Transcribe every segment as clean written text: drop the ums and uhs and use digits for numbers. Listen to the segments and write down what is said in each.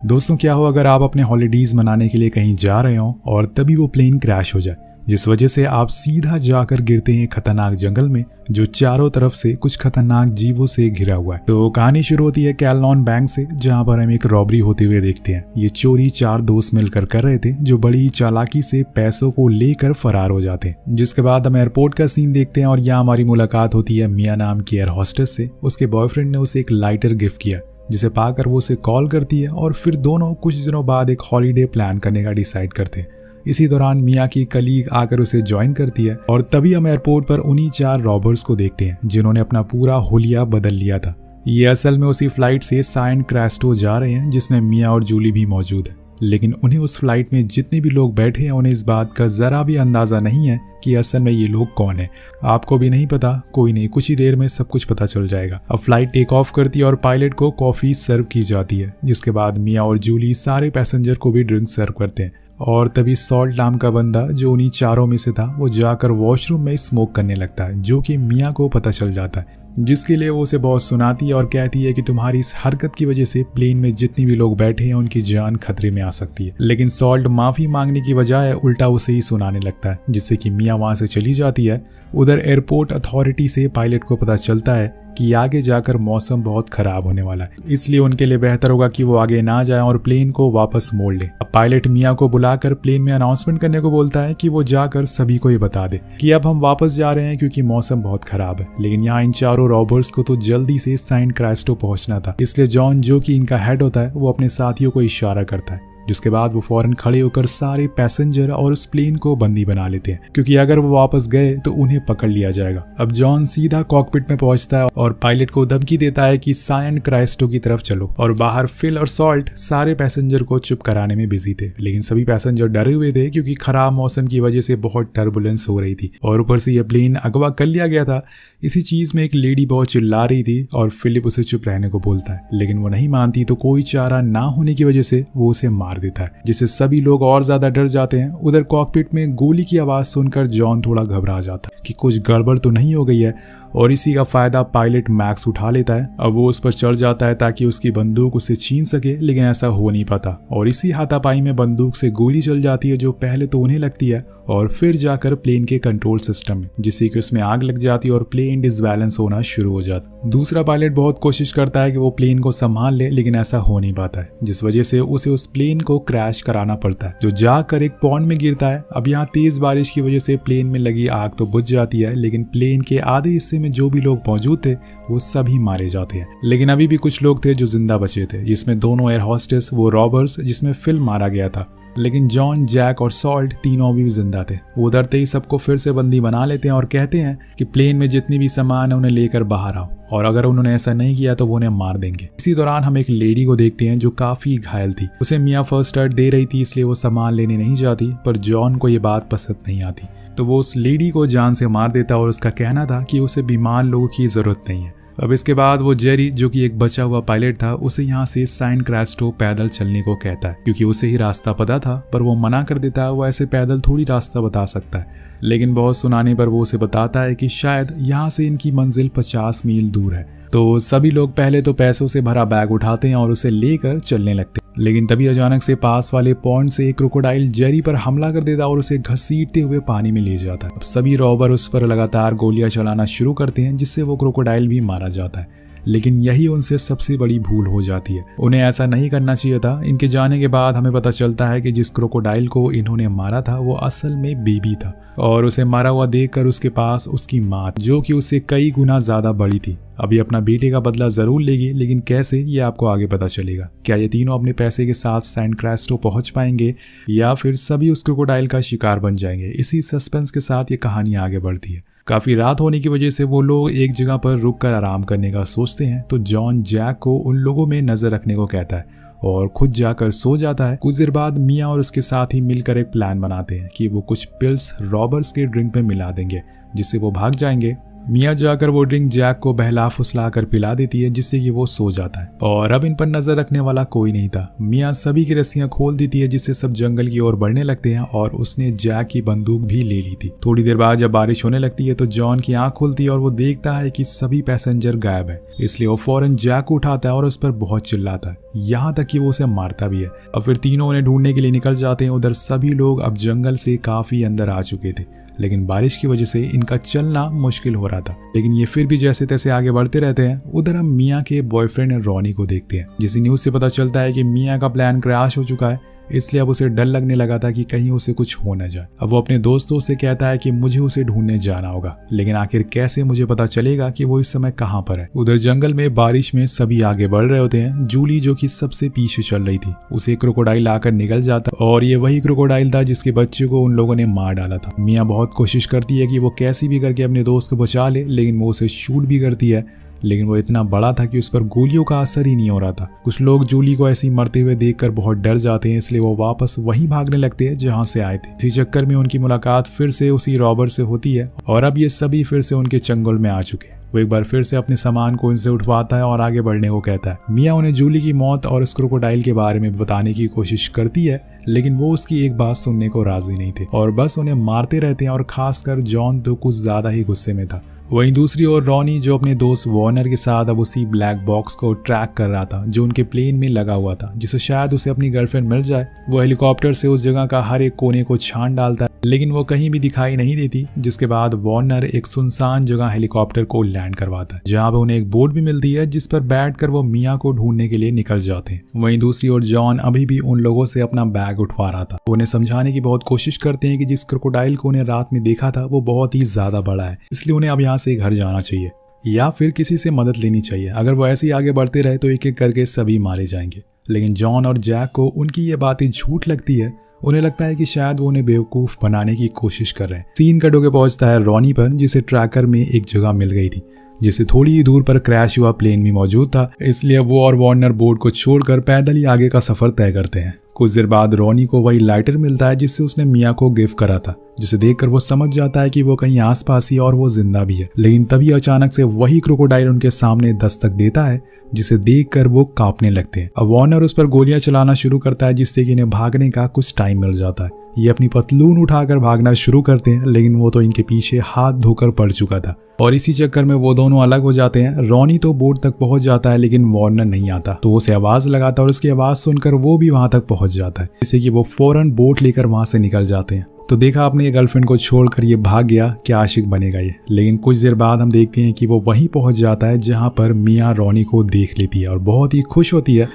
दोस्तों, क्या हो अगर आप अपने हॉलीडेज मनाने के लिए कहीं जा रहे हो और तभी वो प्लेन क्रैश हो जाए, जिस वजह से आप सीधा जाकर गिरते हैं खतरनाक जंगल में जो चारों तरफ से कुछ खतरनाक जीवों से घिरा हुआ है। तो कहानी शुरू होती है कैलनॉन बैंक से, जहां पर हम एक रॉबरी होते हुए देखते हैं। ये चोरी 4 दोस्त मिलकर कर रहे थे जो बड़ी चालाकी से पैसों को लेकर फरार हो जाते हैं। जिसके बाद हम एयरपोर्ट का सीन देखते हैं और यहाँ हमारी मुलाकात होती है मिया नाम की एयर होस्टेस से। उसके बॉयफ्रेंड ने उसे एक लाइटर गिफ्ट किया, जिसे पाकर वो उसे कॉल करती है और फिर दोनों कुछ दिनों बाद एक हॉलीडे प्लान करने का डिसाइड करते हैं। इसी दौरान मिया की कलीग आकर उसे ज्वाइन करती है और तभी हम एयरपोर्ट पर उन्हीं 4 रॉबर्स को देखते हैं जिन्होंने अपना पूरा हुलिया बदल लिया था। ये असल में उसी फ्लाइट से सैन क्रास्टो जा रहे हैं जिसमें मिया और जूली भी मौजूद है, लेकिन उन्हें उस फ्लाइट में जितने भी लोग बैठे हैं उन्हें इस बात का जरा भी अंदाजा नहीं है कि असल में ये लोग कौन है। आपको भी नहीं पता, कोई नहीं, कुछ ही देर में सब कुछ पता चल जाएगा। अब फ्लाइट टेक ऑफ करती है और पायलट को कॉफी सर्व की जाती है, जिसके बाद मिया और जूली सारे पैसेंजर को भी ड्रिंक सर्व करते हैं। और तभी सॉल्ट नाम का बंदा जो उन्हीं 4 में से था वो जाकर वॉशरूम में स्मोक करने लगता है, जो कि मिया को पता चल जाता है, जिसके लिए वो उसे बहुत सुनाती है और कहती है कि तुम्हारी इस हरकत की वजह से प्लेन में जितनी भी लोग बैठे हैं उनकी जान खतरे में आ सकती है। लेकिन सॉल्ट माफी मांगने की बजाय उल्टा उसे ही सुनाने लगता है, जिससे कि मिया वहां से चली जाती है। उधर एयरपोर्ट अथॉरिटी से पायलट को पता चलता है कि आगे जाकर मौसम बहुत खराब होने वाला है, इसलिए उनके लिए बेहतर होगा कि वो आगे ना जाए और प्लेन को वापस मोड़ ले। अब पायलट मिया को बुलाकर प्लेन में अनाउंसमेंट करने को बोलता है कि वो जाकर सभी को ये बता दे कि अब हम वापस जा रहे हैं क्योंकि मौसम बहुत खराब है। लेकिन यहाँ इन 4 रॉबर्स को तो जल्दी से सैन क्रास्टो पहुंचना था, इसलिए जॉन जो कि इनका हेड होता है वो अपने साथियों को इशारा करता है, जिसके बाद वो फौरन खड़े होकर सारे पैसेंजर और उस प्लेन को बंदी बना लेते हैं, क्योंकि अगर वो वापस गए तो उन्हें पकड़ लिया जाएगा। अब जॉन सीधा कॉकपिट में पहुंचता है और पायलट को धमकी देता है कि सैन क्रास्टो की तरफ चलो। और बाहर फिल और सॉल्ट सारे पैसेंजर को चुप कराने में बिजी थे, लेकिन सभी पैसेंजर डरे हुए थे क्योंकि खराब मौसम की वजह से बहुत टर्बुलेंस हो रही थी और ऊपर से यह प्लेन अगवा कर लिया गया था। इसी चीज में एक लेडी बहुत चिल्ला रही थी और फिलिप उसे चुप रहने को बोलता है, लेकिन वो नहीं मानती, तो कोई चारा ना होने की वजह से वो उसे मार देता है, जिससे सभी लोग और ज्यादा डर जाते हैं। उधर कॉकपिट में गोली की आवाज सुनकर जॉन थोड़ा घबरा जाता है कि कुछ गड़बड़ तो नहीं हो गई है, और इसी का फायदा पायलट मैक्स उठा लेता है। अब वो उस पर चढ़ जाता है ताकि उसकी बंदूक उसे छीन सके, लेकिन ऐसा हो नहीं पाता और इसी हाथापाई में बंदूक से गोली चल जाती है, जो पहले तो उन्हें लगती है और फिर जाकर प्लेन के कंट्रोल सिस्टम में, जिससे कि उसमें आग लग जाती है और प्लेन डिसबैलेंस होना शुरू हो जाता है। दूसरा पायलट बहुत कोशिश करता है कि वो प्लेन को संभाल ले, लेकिन ऐसा हो नहीं पाता है, जिस वजह से उसे उस प्लेन को क्रैश कराना पड़ता है, जो जाकर एक पॉन्ड में गिरता है। अब यहाँ तेज बारिश की वजह से प्लेन में लगी आग तो बुझ जाती है, लेकिन प्लेन के आधे हिस्से में जो भी लोग मौजूद थे वो सभी मारे जाते हैं। लेकिन अभी भी कुछ लोग थे जो जिंदा बचे थे, जिसमें दोनों एयर होस्टेस, वो रॉबर्स जिसमें फिल मारा गया था, लेकिन जॉन, जैक और सॉल्ट तीनों भी जिंदा थे। वो उधरते ही सबको फिर से बंदी बना लेते हैं और कहते हैं कि प्लेन में जितनी भी सामान है उन्हें लेकर बाहर आओ, और अगर उन्होंने ऐसा नहीं किया तो वो उन्हें मार देंगे। इसी दौरान हम एक लेडी को देखते हैं जो काफी घायल थी। उसे मिया फर्स्ट एड दे रही थी, इसलिए वो सामान लेने नहीं जाती, पर जॉन को ये बात पसंद नहीं आती, तो वो उस लेडी को जान से मार देता और उसका कहना था कि उसे बीमार लोगों की जरूरत नहीं है। अब इसके बाद वो जेरी, जो कि एक बचा हुआ पायलट था, उसे यहाँ से सैन क्रास्टो पैदल चलने को कहता है, क्योंकि उसे ही रास्ता पता था, पर वो मना कर देता है। वो ऐसे पैदल थोड़ी रास्ता बता सकता है, लेकिन बहुत सुनाने पर वो उसे बताता है कि शायद यहाँ से इनकी मंजिल 50 मील दूर है। तो सभी लोग पहले तो पैसों से भरा बैग उठाते हैं और उसे लेकर चलने लगते हैं, लेकिन तभी अचानक से पास वाले पॉन्ड से एक क्रोकोडाइल जेरी पर हमला कर देता और उसे घसीटते हुए पानी में ले जाता है। अब सभी रॉबर उस पर लगातार गोलियां चलाना शुरू करते हैं, जिससे वो क्रोकोडाइल भी मारा जाता है, लेकिन यही उनसे सबसे बड़ी भूल हो जाती है। उन्हें ऐसा नहीं करना चाहिए था। इनके जाने के बाद हमें पता चलता है कि जिस क्रोकोडाइल को इन्होंने मारा था वो असल में बेबी था, और उसे मारा हुआ देखकर उसके पास उसकी माँ, जो कि उससे कई गुना ज्यादा बड़ी थी, अभी अपना बेटे का बदला जरूर लेगी, लेकिन कैसे, ये आपको आगे पता चलेगा। क्या ये तीनों अपने पैसे के साथ सैन क्रास्टो पहुंच पाएंगे या फिर सभी उस क्रोकोडाइल का शिकार बन जाएंगे? इसी सस्पेंस के साथ ये कहानी आगे बढ़ती है। काफी रात होने की वजह से वो लोग एक जगह पर रुककर आराम करने का सोचते हैं, तो जॉन जैक को उन लोगों में नजर रखने को कहता है और खुद जाकर सो जाता है। कुछ देर बाद मिया और उसके साथ ही मिलकर एक प्लान बनाते हैं कि वो कुछ पिल्स रॉबर्स के ड्रिंक में मिला देंगे, जिससे वो भाग जाएंगे मिया जाकर वो ड्रिंक जैक को बहला फुसला कर पिला देती है, जिससे कि वो सो जाता है। और अब इन पर नजर रखने वाला कोई नहीं था। मिया सभी की रस्सियां खोल देती है, जिससे सब जंगल की ओर बढ़ने लगते हैं और उसने जैक की बंदूक भी ले ली थी। थोड़ी देर बाद जब बारिश होने लगती है तो जॉन की आंख खुलती है और वो देखता है कि सभी पैसेंजर गायब है। इसलिए वो फौरन जैक को उठाता है और उस पर बहुत चिल्लाता है, यहाँ तक कि वो उसे मारता भी है। अब फिर तीनों उन्हें ढूंढने के लिए निकल जाते हैं। उधर सभी लोग अब जंगल से काफी अंदर आ चुके थे, लेकिन बारिश की वजह से इनका चलना मुश्किल हो रहा था। लेकिन ये फिर भी जैसे तैसे आगे बढ़ते रहते हैं। उधर हम मिया के बॉयफ्रेंड रॉनी को देखते हैं, जिसे न्यूज से पता चलता है कि मिया का प्लान क्रैश हो चुका है। इसलिए अब उसे डर लगने लगा था कि कहीं उसे कुछ हो न जाए। अब वो अपने दोस्तों से कहता है कि मुझे उसे ढूंढने जाना होगा, लेकिन आखिर कैसे मुझे पता चलेगा कि वो इस समय कहाँ पर है। उधर जंगल में बारिश में सभी आगे बढ़ रहे होते हैं। जूली जो कि सबसे पीछे चल रही थी, उसे क्रोकोडाइल आकर निगल जाता और ये वही क्रोकोडाइल था जिसके बच्चे को उन लोगों ने मार डाला था। मिया बहुत कोशिश करती है कि वो कैसी भी करके अपने दोस्त को बचा ले, लेकिन वो उसे शूट भी करती है, लेकिन वो इतना बड़ा था कि उस पर गोलियों का असर ही नहीं हो रहा था। कुछ लोग जूली को ऐसी मरते हुए देखकर बहुत डर जाते हैं, इसलिए वो वापस वहीं भागने लगते हैं जहां से आए थे। इसी चक्कर में उनकी मुलाकात फिर से उसी रॉबर से होती है और अब ये सभी फिर से उनके चंगुल में आ चुके हैं। वो एक बार फिर से अपने सामान को इनसे उठवाता है और आगे बढ़ने को कहता है। मिया उन्हें जूली की मौत और उस क्रोकोडाइल के बारे में बताने की कोशिश करती है, लेकिन वो उसकी एक बात सुनने को राजी नहीं थे और बस उन्हें मारते रहते हैं। और खासकर जॉन तो कुछ ज्यादा ही गुस्से में था। वहीं दूसरी ओर रॉनी, जो अपने दोस्त वार्नर के साथ अब उसी ब्लैक बॉक्स को ट्रैक कर रहा था जो उनके प्लेन में लगा हुआ था, जिसे शायद उसे अपनी गर्लफ्रेंड मिल जाए। वो हेलीकॉप्टर से उस जगह का हर एक कोने को छान डालता है, लेकिन वो कहीं भी दिखाई नहीं देती। जिसके बाद वार्नर एक सुनसान जगह हेलीकॉप्टर को लैंड करवाता है, जहाँ पे उन्हें एक बोट भी मिलती है, जिस पर बैठकर वो मिया को ढूंढने के लिए निकल जाते हैं। वहीं दूसरी ओर जॉन अभी भी उन लोगों से अपना बैग उठवा रहा था। उन्हें समझाने की बहुत कोशिश करते हैं कि जिस क्रोकोडाइल को उन्हें रात में देखा था वो बहुत ही ज्यादा बड़ा है, इसलिए उन्हें अब यहाँ से घर जाना चाहिए या फिर किसी से मदद लेनी चाहिए। अगर वो ऐसे ही आगे बढ़ते रहे तो एक एक करके सभी मारे जाएंगे। लेकिन जॉन और जैक को उनकी ये बातें झूठ लगती है। उन्हें लगता है कि शायद वो उन्हें बेवकूफ बनाने की कोशिश कर रहे हैं। सीन कट होकर पहुंचता है रॉनी पर, जिसे ट्रैकर में एक जगह मिल गई थी, जिससे थोड़ी ही दूर पर क्रैश हुआ प्लेन भी मौजूद था। इसलिए वो और वार्नर बोट को छोड़कर पैदल ही आगे का सफर तय करते हैं। कुछ देर बाद रॉनी को वही लाइटर मिलता है जिससे उसने मिया को गिफ्ट करा था, जिसे देखकर वो समझ जाता है कि वो कहीं आसपास ही और वो जिंदा भी है। लेकिन तभी अचानक से वही क्रोकोडाइल उनके सामने दस्तक देता है, जिसे देखकर वो कांपने लगते हैं। अब वार्नर उस पर गोलियां चलाना शुरू करता है, जिससे कि इन्हें भागने का कुछ टाइम मिल जाता है। ये अपनी पतलून उठाकर भागना शुरू करते हैं, लेकिन वो तो इनके पीछे हाथ धोकर पड़ चुका था और इसी चक्कर में वो दोनों अलग हो जाते हैं। रॉनी तो बोट तक पहुंच जाता है, लेकिन वार्नर नहीं आता, तो उसे आवाज लगाता है और उसकी आवाज सुनकर वो भी वहां तक पहुंच जाता है, जिससे कि वो फौरन बोट लेकर वहां से निकल जाते हैं। तो देखा आपने, ये गर्लफ्रेंड को छोड़कर ये भाग गया, क्या आशिक बनेगा ये। लेकिन कुछ देर बाद हम देखते हैं कि वो वहीं पहुंच जाता है जहां पर मिया रॉनी को देख लेती है और बहुत ही खुश होती है।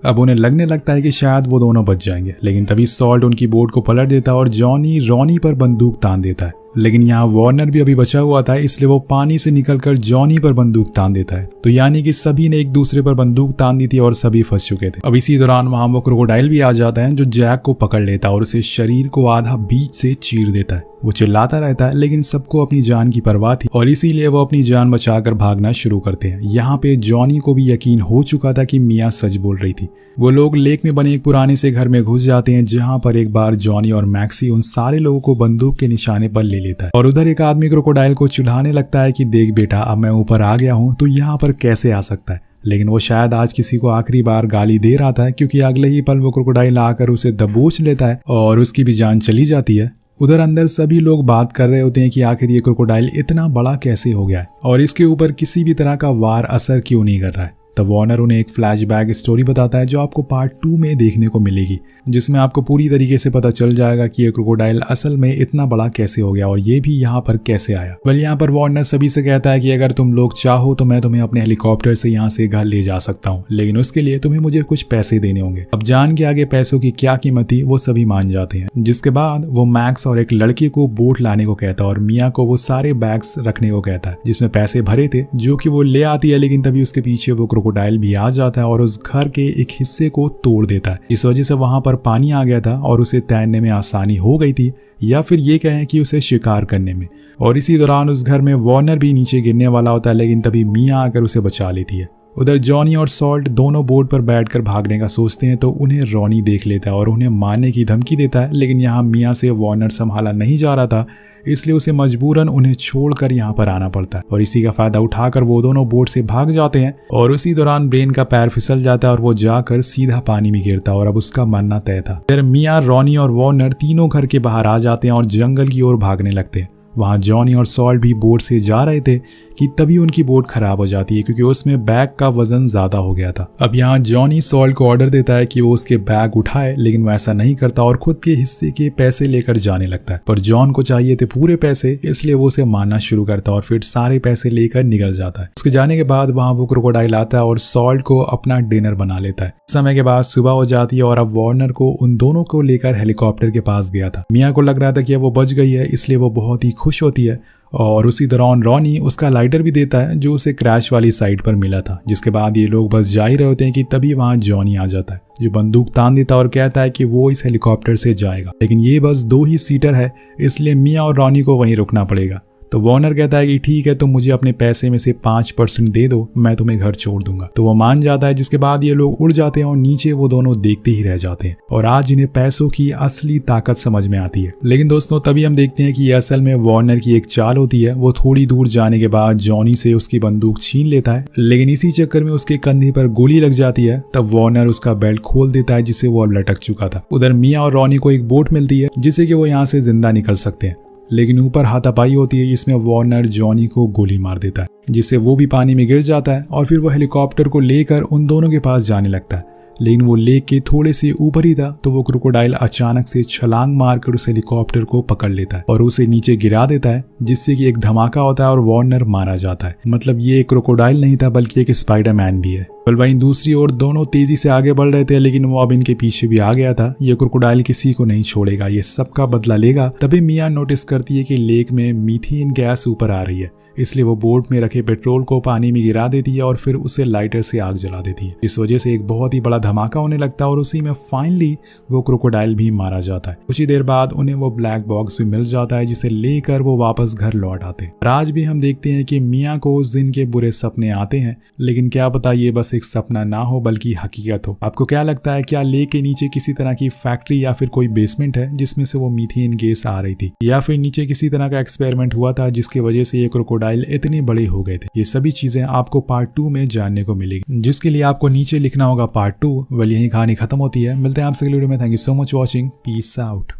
अब उन्हें लगने लगता है कि शायद वो दोनों बच जाएंगे, लेकिन तभी सॉल्ट उनकी बोट को पलट देता है और जॉनी रॉनी पर बंदूक तान देता है। लेकिन यहाँ वार्नर भी अभी बचा हुआ था, इसलिए वो पानी से निकलकर जॉनी पर बंदूक तान देता है। तो यानी कि सभी ने एक दूसरे पर बंदूक तान दी थी और सभी फंस चुके थे। अब इसी दौरान वहां वो क्रोकोडाइल भी आ जाता है, जो जैक को पकड़ लेता है और उसे शरीर को आधा बीच से चीर देता है। वो चिल्लाता रहता है, लेकिन सबको अपनी जान की परवाह थी और इसीलिए वो अपनी जान बचाकर भागना शुरू करते हैं। यहाँ पे जॉनी को भी यकीन हो चुका था कि मिया सच बोल रही थी। वो लोग लेक में बने एक पुराने से घर में घुस जाते हैं, जहाँ पर एक बार जॉनी और मैक्सी उन सारे लोगों को बंदूक के निशाने पर ले लेता है। और उधर एक आदमी क्रोकोडाइल को चिढ़ाने लगता है कि देख बेटा, अब मैं ऊपर आ गया हूँ तो यहाँ पर कैसे आ सकता है। लेकिन वो शायद आज किसी को आखिरी बार गाली दे रहा था, क्योंकि अगले ही पल वो क्रोकोडाइल आकर उसे दबोच लेता है और उसकी भी जान चली जाती है। उधर अंदर सभी लोग बात कर रहे होते हैं कि आखिर ये क्रोकोडाइल इतना बड़ा कैसे हो गया है और इसके ऊपर किसी भी तरह का वार असर क्यों नहीं कर रहा है। तब वार्नर उन्हें एक फ्लैशबैक स्टोरी बताता है, जो आपको पार्ट 2 में देखने को मिलेगी, जिसमें आपको पूरी तरीके से पता चल जाएगा कि ये क्रोकोडाइल असल में इतना बड़ा कैसे हो गया और ये भी यहाँ पर कैसे आया। वेल, यहाँ पर वार्नर सभी से कहता है कि अगर तुम लोग चाहो तो मैं तुम्हें अपने हेलीकॉप्टर से यहाँ से घर ले जा सकता हूँ, लेकिन उसके लिए तुम्हें मुझे कुछ पैसे देने होंगे। अब जान के आगे पैसों की क्या कीमत थी वो सभी मान जाते हैं। जिसके बाद वो मैक्स और एक लड़के को बोट लाने को कहता है और मिया को वो सारे बैग्स रखने को कहता है जिसमें पैसे भरे थे, जो कि वो ले आती है। लेकिन तभी उसके पीछे वो क्रोकोडाइल भी आ जाता है और उस घर के एक हिस्से को तोड़ देता है, जिस वजह से वहां पर पानी आ गया था और उसे तैरने में आसानी हो गई थी, या फिर ये कहें कि उसे शिकार करने में। और इसी दौरान उस घर में वार्नर भी नीचे गिरने वाला होता है, लेकिन तभी मिया आकर उसे बचा लेती है। उधर जॉनी और सॉल्ट दोनों बोट पर बैठकर भागने का सोचते हैं तो उन्हें रॉनी देख लेता है और उन्हें मारने की धमकी देता है, लेकिन यहाँ मिया से वार्नर संभाला नहीं जा रहा था, इसलिए उसे मजबूरन उन्हें छोड़कर यहाँ पर आना पड़ता है और इसी का फायदा उठाकर वो दोनों बोट से भाग जाते हैं। और उसी दौरान ब्रेन का पैर फिसल जाता है और वो जाकर सीधा पानी में गिरता है और अब उसका मरना तय था। फिर मिया, रॉनी और वार्नर तीनों घर के बाहर आ जाते हैं और जंगल की ओर भागने लगते हैं। वहां जॉनी और सॉल्ट भी बोट से जा रहे थे कि तभी उनकी बोट खराब हो जाती है क्योंकि उसमें बैग का वजन ज्यादा हो गया था। अब यहाँ जॉनी सॉल्ट को ऑर्डर देता है कि वो उसके बैग उठाए, लेकिन वो ऐसा नहीं करता और खुद के हिस्से के पैसे लेकर जाने लगता है। पर जॉन को चाहिए थे पूरे पैसे, इसलिए वो उसे मारना शुरू करता है और फिर सारे पैसे लेकर निकल जाता है। उसके जाने के बाद वहां वो क्रोकोडाइल आता है और सॉल्ट को अपना डिनर बना लेता है। समय के बाद सुबह हो जाती है और अब वार्नर को उन दोनों को लेकर हेलीकॉप्टर के पास गया था। मिया को लग रहा था कि वो बच गई है, इसलिए वो बहुत ही खुश होती है और उसी दौरान रॉनी उसका लाइटर भी देता है जो उसे क्रैश वाली साइट पर मिला था। जिसके बाद ये लोग बस जा ही रहे होते हैं कि तभी वहां जॉनी आ जाता है जो बंदूक तान देता है और कहता है कि वो इस हेलीकॉप्टर से जाएगा, लेकिन ये बस 2 ही सीटर है, इसलिए मिया और रॉनी को वहीं रुकना पड़ेगा। तो वार्नर कहता है कि ठीक है, तुम मुझे अपने पैसे में से 5% दे दो, मैं तुम्हें घर छोड़ दूंगा। तो वो मान जाता है, जिसके बाद ये लोग उड़ जाते हैं और नीचे वो दोनों देखते ही रह जाते हैं और आज इन्हें पैसों की असली ताकत समझ में आती है। लेकिन दोस्तों तभी हम देखते हैं कि ये असल में वार्नर की एक चाल होती है। वो थोड़ी दूर जाने के बाद जॉनी से उसकी बंदूक छीन लेता है, लेकिन इसी चक्कर में उसके कंधे पर गोली लग जाती है। तब वार्नर उसका बेल्ट खोल देता है जिससे वो अब लटक चुका था। उधर मिया और रॉनी को एक बोट मिलती है जिससे कि वो यहाँ से जिंदा निकल सकते हैं, लेकिन ऊपर हाथापाई होती है जिसमें वार्नर जॉनी को गोली मार देता है, जिससे वो भी पानी में गिर जाता है और फिर वो हेलीकॉप्टर को लेकर उन दोनों के पास जाने लगता है। लेकिन वो लेक के थोड़े से ऊपर ही था तो वो क्रोकोडाइल अचानक से छलांग मारकर उस हेलीकॉप्टर को पकड़ लेता है और उसे नीचे गिरा देता है, जिससे कि एक धमाका होता है और वार्नर मारा जाता है। मतलब ये एक क्रोकोडाइल नहीं था बल्कि एक स्पाइडरमैन भी है। बल वहीं दूसरी ओर दोनों तेजी से आगे बढ़ रहे थे, लेकिन वो अब इनके पीछे भी आ गया था। ये क्रोकोडाइल किसी को नहीं छोड़ेगा, ये सबका बदला लेगा। तभी मिया नोटिस करती है कि लेक में मीथेन गैस ऊपर आ रही है, इसलिए वो बोट में रखे पेट्रोल को पानी में गिरा देती है और फिर उसे लाइटर से आग जला देती है। इस वजह से एक बहुत ही बड़ा धमाका होने लगता है और उसी में फाइनली वो क्रोकोडाइल भी मारा जाता है। कुछ ही देर बाद उन्हें वो ब्लैक बॉक्स भी मिल जाता है जिसे लेकर वो वापस घर लौट आते हैं। आज भी हम देखते हैं कि मिया को उस दिन के बुरे सपने आते हैं, लेकिन क्या पता ये बस एक सपना ना हो बल्कि हकीकत हो। आपको क्या लगता है, क्या लेक के नीचे किसी तरह की फैक्ट्री या फिर कोई बेसमेंट है जिसमें से वो मीथेन गैस आ रही थी, या फिर नीचे किसी तरह का एक्सपेरिमेंट हुआ था जिसकी वजह से ये क्रोकोडाइल इतने बड़े हो गए थे? ये सभी चीजें आपको पार्ट 2 में जानने को मिलेगी, जिसके लिए आपको नीचे लिखना होगा पार्ट 2। यही कहानी खत्म होती है। मिलते हैं आपसे अगली वीडियो में। Thank you so much watching. Peace out.